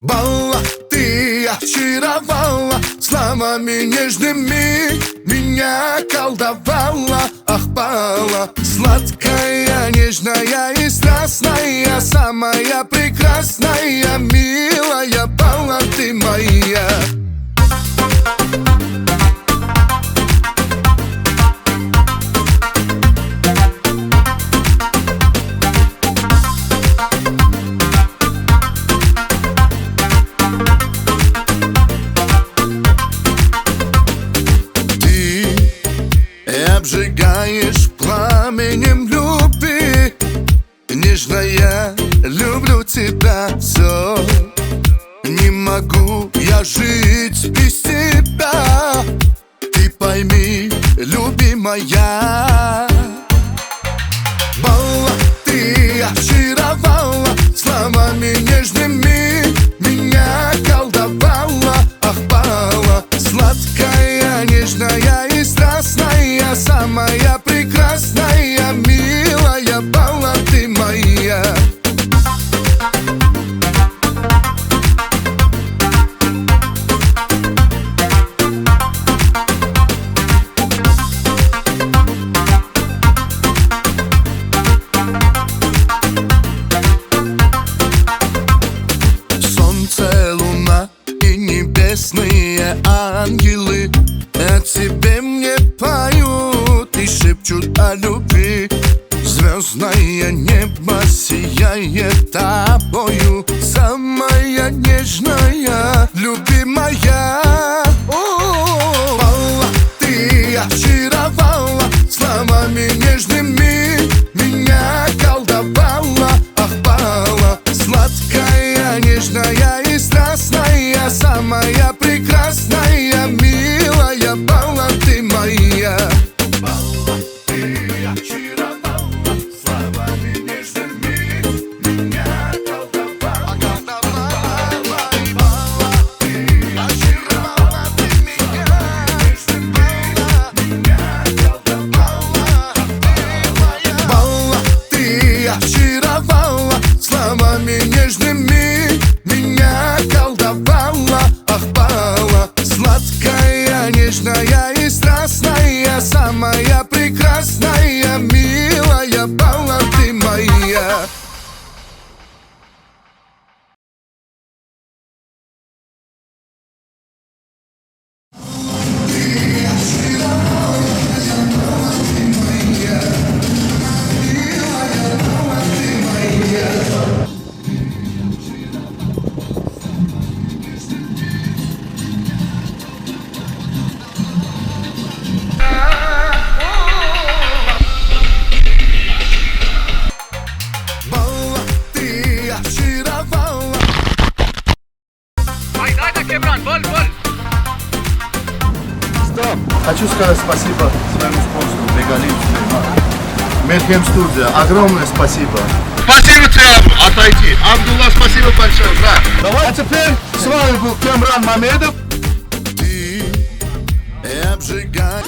Балла, ты очаровала словами нежными, меня колдовала, ах, Балла. Сладкая, нежная и страстная, самая прекрасная, милая Балла, ты моя. Обжигаешь пламенем любви, нежная, люблю тебя все. Не могу я жить без тебя, ты пойми, любимая. Балла, ты очаровала словами нежными, меня колдовала, ах, Балла. Сладкая, нежная и страстная, самая прекрасная, милая Балла, ты моя. Солнце, луна и небесные ангелы о тебе мне поют и шепчут о любви. Звездное небо сияет тобою, самая нежная, любимая. Балла, ты очаровала словами нежными, меня колдовала, ах, Балла. Сладкая, нежная и страстная, самая прекрасная, милая Балла, ты моя. Балла, ты очаровала словами нежными, меня колдовала, Балла, ты очаровала, ты меня нежными, меня колдовала, ты моя. Балла, ты очаровала словами нежными, меня колдовала, ах, Балла. Сладкая, нежная и страстная, самая прекрасная, милая Балла, ты моя. Хочу сказать спасибо своему спонсору Бегалин Медхем Студия. Огромное спасибо. Спасибо тебе, отойти. Абдулла, спасибо большое, брат. Давай. А теперь с вами был Камран Мамедов. Ты обжигаешь